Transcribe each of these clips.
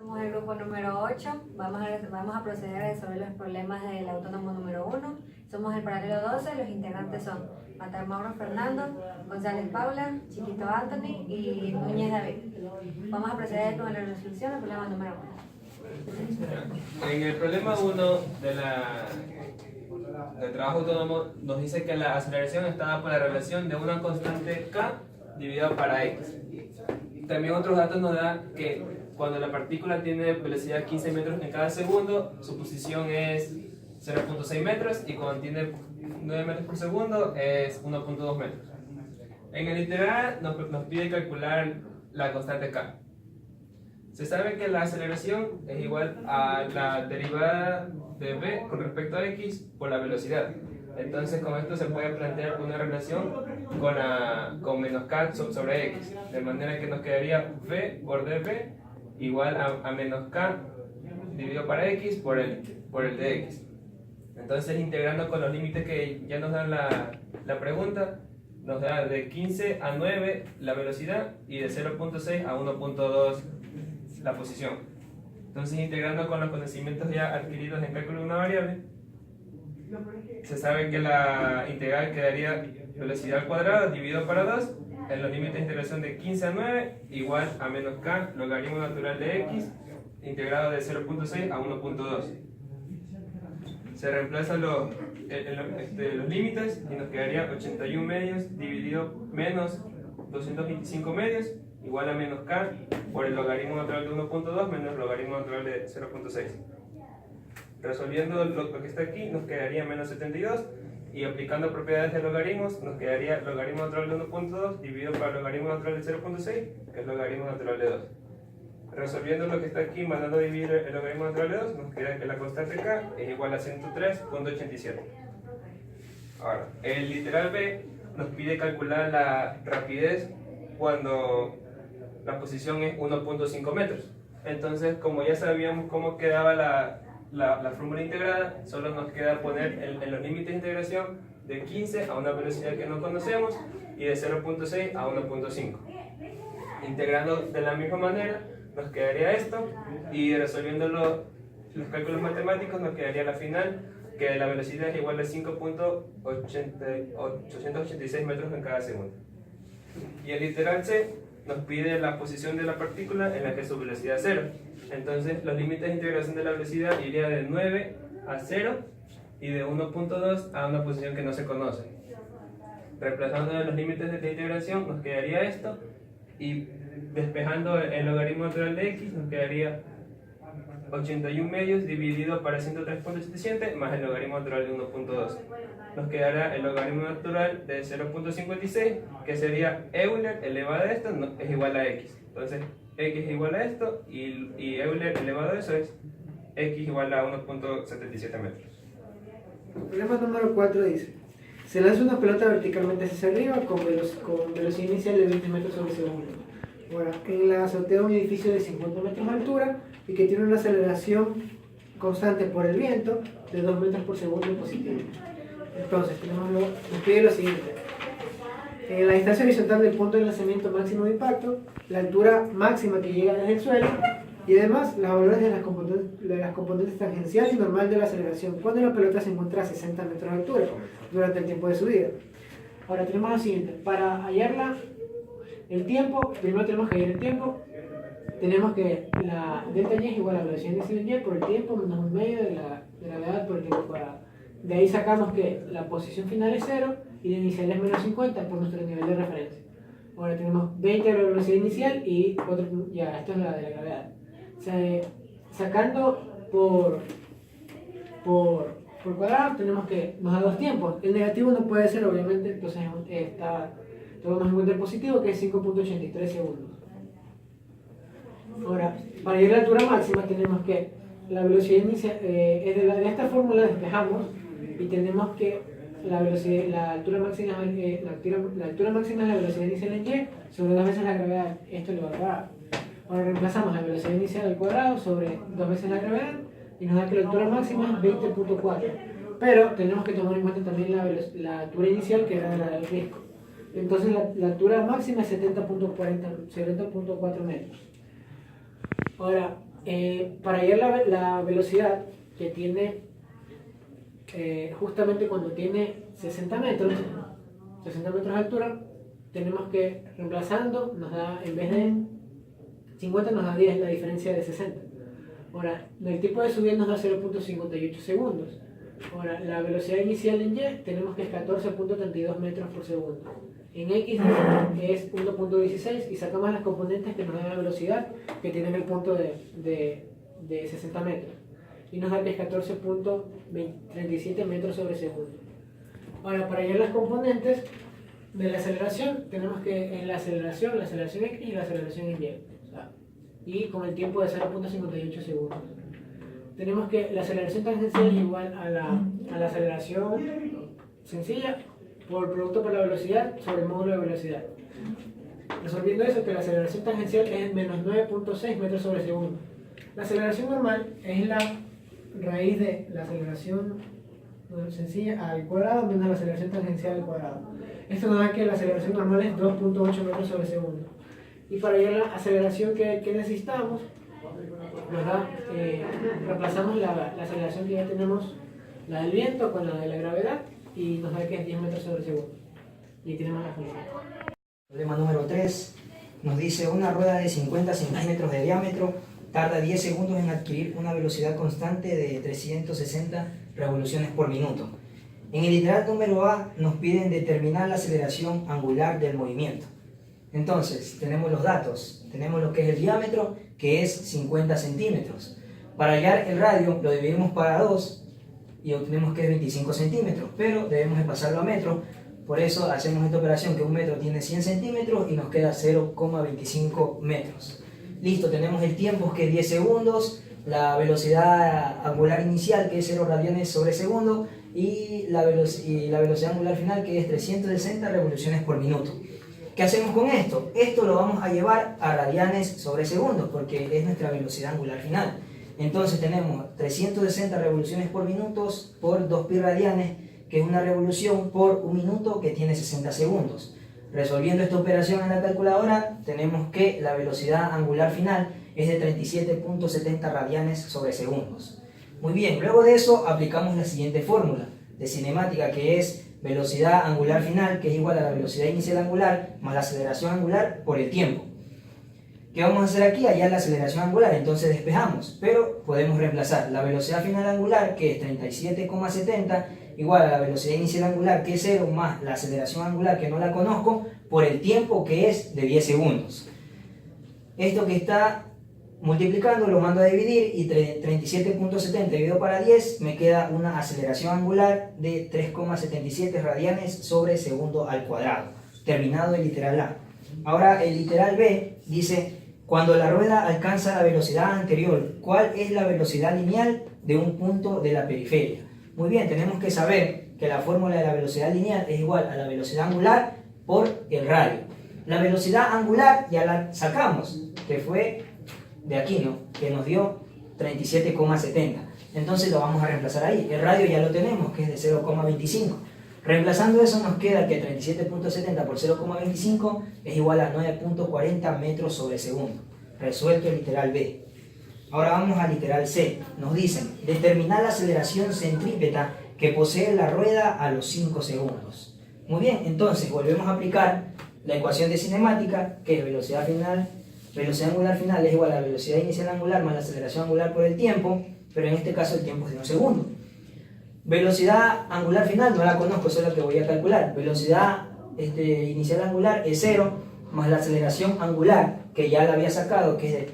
Somos el grupo número 8. Vamos a proceder a resolver los problemas del autónomo número 1. Somos el paralelo 12. Los integrantes son Matamoro Fernando, González Paula, Chiquito Anthony y Núñez David. Vamos a proceder con la resolución del problema número 1. En el problema 1 del trabajo autónomo nos dice que la aceleración está dada por la relación de una constante k dividida para x. También otros datos nos da que cuando la partícula tiene velocidad 15 metros en cada segundo, su posición es 0.6 metros y cuando tiene 9 metros por segundo es 1.2 metros. En el integral nos pide calcular la constante k. Se sabe que la aceleración es igual a la derivada de v con respecto a x por la velocidad. Entonces con esto se puede plantear una relación con menos k sobre x, de manera que nos quedaría v por dv igual a menos k dividido para x por el dx. Entonces integrando con los límites que ya nos dan la pregunta, nos da de 15 a 9 la velocidad y de 0.6 a 1.2 la posición. Entonces integrando con los conocimientos ya adquiridos en cálculo de una variable, se sabe que la integral quedaría velocidad al cuadrado dividido para 2 en los límites de integración de 15 a 9 igual a menos k logaritmo natural de x integrado de 0.6 a 1.2. Se reemplazan los límites y nos quedaría 81 medios dividido menos 225 medios igual a menos k por el logaritmo natural de 1.2 menos el logaritmo natural de 0.6. Resolviendo lo que está aquí nos quedaría menos 72 y aplicando propiedades de logaritmos nos quedaría logaritmo natural de 1.2 dividido por el logaritmo natural de 0.6 que es logaritmo natural de 2. Resolviendo lo que está aquí mandando a dividir el logaritmo natural de 2 nos queda que la constante k es igual a 103.87. Ahora, el literal b nos pide calcular la rapidez cuando la posición es 1.5 metros. Entonces, como ya sabíamos cómo quedaba la fórmula integrada, solo nos queda poner en los límites de integración de 15 a una velocidad que no conocemos y de 0.6 a 1.5. Integrando de la misma manera, nos quedaría esto y resolviendo los cálculos matemáticos nos quedaría la final que la velocidad es igual a 5.886 metros en cada segundo. Y el literal c nos pide la posición de la partícula en la que su velocidad es 0. Entonces los límites de integración de la velocidad iría de 9 a 0 y de 1.2 a una posición que no se conoce. Reemplazando los límites de integración nos quedaría esto y despejando el logaritmo natural de x nos quedaría 81 medios dividido para 103.87 más el logaritmo natural de 1.2. Nos quedará el logaritmo natural de 0.56 que sería Euler elevado a esto es igual a x. Entonces x es igual a esto y Euler elevado a eso es x igual a 1.77 metros. Problema número 4 dice: se lanza una pelota verticalmente hacia arriba con velocidad inicial de 20 metros sobre segundo. Bueno, en la azotea de un edificio de 50 metros de altura y que tiene una aceleración constante por el viento de 2 metros por segundo positivo. Entonces, nos pide lo siguiente: en la distancia horizontal del punto de lanzamiento máximo de impacto, la altura máxima que llega desde el suelo y además los valores de las componentes tangencial y normal de la aceleración cuando la pelota se encuentra a 60 metros de altura durante el tiempo de subida. Ahora tenemos lo siguiente: para hallarla el tiempo, primero tenemos que hallar el tiempo. Tenemos que la delta y es igual a la velocidad inicial en y por el tiempo menos un medio de la gravedad por el tiempo cuadrado. De ahí sacamos que la posición final es 0 y la inicial es menos 50 por nuestro nivel de referencia. Ahora tenemos 20 de la velocidad inicial y otro, ya, esto es la de la gravedad. O sea, sacando por cuadrado tenemos que nos da dos tiempos. El negativo no puede ser, obviamente, entonces tomamos en cuenta el positivo que es 5.83 segundos. Ahora, para llegar a la altura máxima tenemos que la velocidad inicial, de esta fórmula despejamos y tenemos que la altura máxima es la velocidad inicial en y sobre 2 veces la gravedad. Esto lo va a dar. Ahora reemplazamos la velocidad inicial al cuadrado sobre 2 veces la gravedad y nos da que la altura máxima es 20.4. Pero tenemos que tomar en cuenta también la altura inicial que era la del risco. Entonces la altura máxima es 70.4 metros. Ahora, Para hallar la velocidad que tiene, justamente cuando tiene 60 metros de altura, tenemos que, reemplazando, nos da, en vez de 50 nos da 10, la diferencia de 60. Ahora, el tiempo de subida nos da 0.58 segundos. Ahora, la velocidad inicial en Y tenemos que es 14.32 metros por segundo. En X es 1.16 y sacamos las componentes que nos dan la velocidad que tiene en el punto de 60 metros. Y nos da que es 14.37 metros sobre segundo. Ahora, para hallar las componentes de la aceleración, tenemos que en la aceleración X y la aceleración en Y. Y con el tiempo de 0.58 segundos. Tenemos que la aceleración tangencial es igual a la aceleración sencilla por el producto por la velocidad sobre el módulo de velocidad. Resolviendo eso, que la aceleración tangencial es menos 9.6 metros sobre segundo. La aceleración normal es la raíz de la aceleración sencilla al cuadrado menos la aceleración tangencial al cuadrado. Esto nos da que la aceleración normal es 2.8 metros sobre segundo. Y para hallar la aceleración que necesitamos, nos da, reemplazamos la aceleración que ya tenemos, la del viento, con la de la gravedad, y nos da que es 10 metros sobre segundo. Y tenemos la función. Problema número 3 nos dice: una rueda de 50 centímetros de diámetro tarda 10 segundos en adquirir una velocidad constante de 360 revoluciones por minuto. En el literal número A nos piden determinar la aceleración angular del movimiento. Entonces, tenemos los datos, tenemos lo que es el diámetro, que es 50 centímetros. Para hallar el radio lo dividimos para 2 y obtenemos que es 25 centímetros, pero debemos de pasarlo a metros. Por eso hacemos esta operación, que un metro tiene 100 centímetros y nos queda 0,25 metros. Listo, tenemos el tiempo, que es 10 segundos, la velocidad angular inicial, que es 0 radianes sobre segundo, y la velocidad angular final, que es 360 revoluciones por minuto. ¿Qué hacemos con esto? Esto lo vamos a llevar a radianes sobre segundo, porque es nuestra velocidad angular final. Entonces tenemos 360 revoluciones por minuto por 2pi radianes, que es una revolución por un minuto, que tiene 60 segundos. Resolviendo esta operación en la calculadora, tenemos que la velocidad angular final es de 37.70 radianes sobre segundos. Muy bien, luego de eso aplicamos la siguiente fórmula de cinemática, que es velocidad angular final, que es igual a la velocidad inicial angular más la aceleración angular por el tiempo. ¿Qué vamos a hacer aquí? Hallar la aceleración angular, entonces despejamos, pero podemos reemplazar la velocidad final angular, que es 37,70, igual a la velocidad inicial angular, que es 0, más la aceleración angular, que no la conozco, por el tiempo, que es de 10 segundos. Esto que está multiplicando lo mando a dividir, y 37.70 dividido para 10 me queda una aceleración angular de 3,77 radianes sobre segundo al cuadrado. Terminado el literal A. Ahora el literal B dice: cuando la rueda alcanza la velocidad anterior, ¿cuál es la velocidad lineal de un punto de la periferia? Muy bien, tenemos que saber que la fórmula de la velocidad lineal es igual a la velocidad angular por el radio. La velocidad angular ya la sacamos, que fue de aquí, ¿no? Que nos dio 37,70. Entonces lo vamos a reemplazar ahí. El radio ya lo tenemos, que es de 0,25. Reemplazando eso nos queda que 37.70 por 0,25 es igual a 9.40 metros sobre segundo. Resuelto el literal B. Ahora vamos al literal C. Nos dicen: determinar la aceleración centrípeta que posee la rueda a los 5 segundos. Muy bien, entonces volvemos a aplicar la ecuación de cinemática, que es velocidad angular final es igual a la velocidad inicial angular más la aceleración angular por el tiempo, pero en este caso el tiempo es de 1 segundo. Velocidad angular final no la conozco, eso es lo que voy a calcular. Velocidad inicial angular es 0, más la aceleración angular, que ya la había sacado, que es de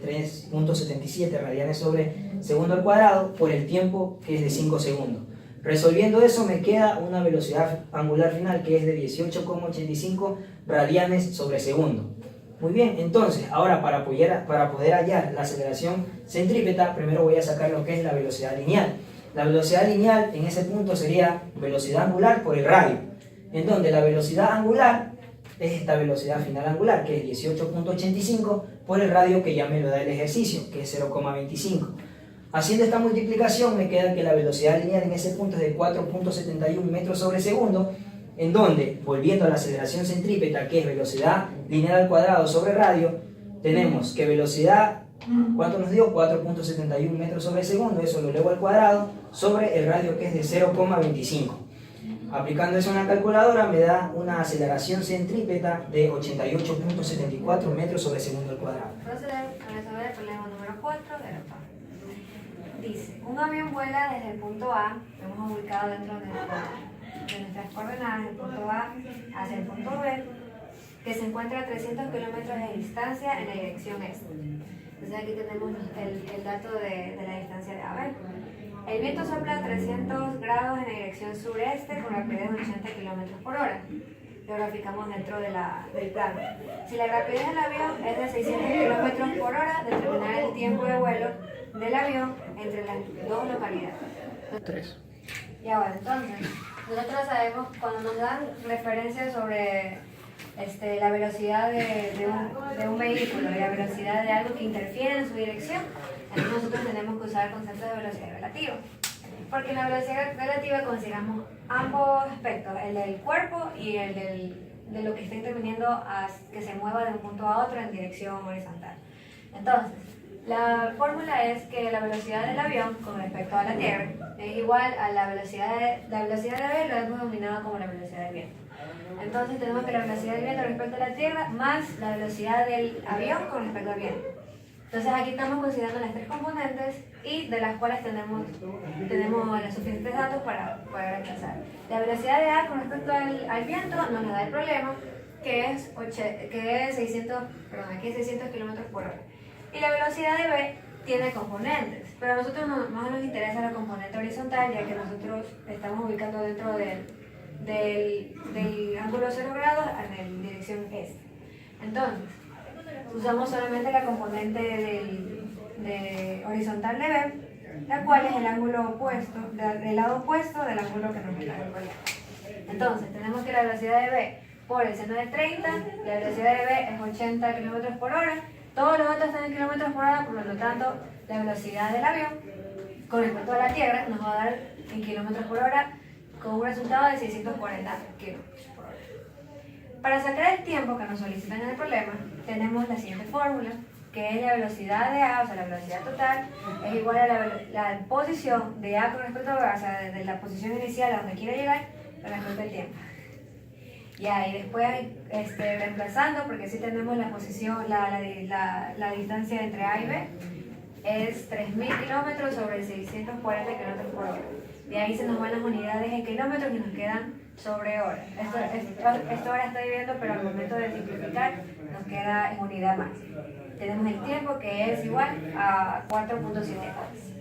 3.77 radianes sobre segundo al cuadrado, por el tiempo, que es de 5 segundos. Resolviendo eso me queda una velocidad angular final, que es de 18,85 radianes sobre segundo. Muy bien, entonces ahora para poder hallar la aceleración centrípeta, primero voy a sacar lo que es la velocidad lineal. La velocidad lineal en ese punto sería velocidad angular por el radio, en donde la velocidad angular es esta velocidad final angular, que es 18.85 por el radio, que ya me lo da el ejercicio, que es 0,25. Haciendo esta multiplicación me queda que la velocidad lineal en ese punto es de 4.71 metros sobre segundo, en donde, volviendo a la aceleración centrípeta, que es velocidad lineal al cuadrado sobre radio, tenemos que velocidad ¿Cuánto nos dio? 4.71 metros sobre segundo, eso lo elevo al cuadrado, sobre el radio que es de 0,25. Aplicando eso en la calculadora me da una aceleración centrípeta de 88.74 metros sobre segundo al cuadrado. Proceder a resolver el problema número 4 de la tabla. Dice, un avión vuela desde el punto A, lo hemos ubicado dentro de nuestras coordenadas, el punto A hacia el punto B, que se encuentra a 300 kilómetros de distancia en la dirección este. Entonces aquí tenemos el dato de la distancia de A. B. El viento sopla a 300 grados en la dirección sureste con rapidez de 80 kilómetros por hora. Lo graficamos dentro del plano. Si la rapidez del avión es de 600 kilómetros por hora, determinar el tiempo de vuelo del avión entre las dos localidades. 3. Ya bueno, entonces, nosotros sabemos cuando nos dan referencias sobre la velocidad de un vehículo y la velocidad de algo que interfiere en su dirección, entonces nosotros tenemos que usar conceptos de velocidad relativa. Porque en la velocidad relativa consideramos ambos aspectos, el del cuerpo y el de lo que está interviniendo a que se mueva de un punto a otro en dirección horizontal. Entonces, la fórmula es que la velocidad del avión con respecto a la Tierra es igual a la velocidad de B, lo hemos denominado como la velocidad del viento. Entonces tenemos que la velocidad del viento respecto a la Tierra más la velocidad del avión con respecto al viento. Entonces aquí estamos considerando las tres componentes y de las cuales tenemos los suficientes datos para poder alcanzar. La velocidad de A con respecto al viento nos da el problema, que es 600 km por hora. Y la velocidad de B tiene componentes, pero a nosotros más nos interesa la componente horizontal, ya que nosotros estamos ubicando dentro del ángulo 0 grados en dirección este. Entonces, usamos solamente la componente de horizontal de B, la cual es el ángulo opuesto, del lado opuesto del ángulo que nos da el problema. Entonces, tenemos que la velocidad de B por el seno de 30, la velocidad de B es 80 km por hora, todos los datos están en kilómetros por hora, por lo tanto, la velocidad del avión con respecto a la Tierra nos va a dar en kilómetros por hora con un resultado de 640 kilómetros por hora. Para sacar el tiempo que nos solicitan en el problema, tenemos la siguiente fórmula, que es la velocidad de A, o sea, la velocidad total, es igual a la posición de A con respecto a B, o sea, desde la posición inicial a donde quiere llegar, con respecto al tiempo. Ya, y después reemplazando, porque sí tenemos la posición, la distancia entre A y B, es 3.000 kilómetros sobre 640 kilómetros por hora. De ahí se nos van las unidades en kilómetros y nos quedan sobre horas. Esto ahora estoy viendo, pero al momento de simplificar nos queda en unidad máxima. Tenemos el tiempo que es igual a 4.7 horas.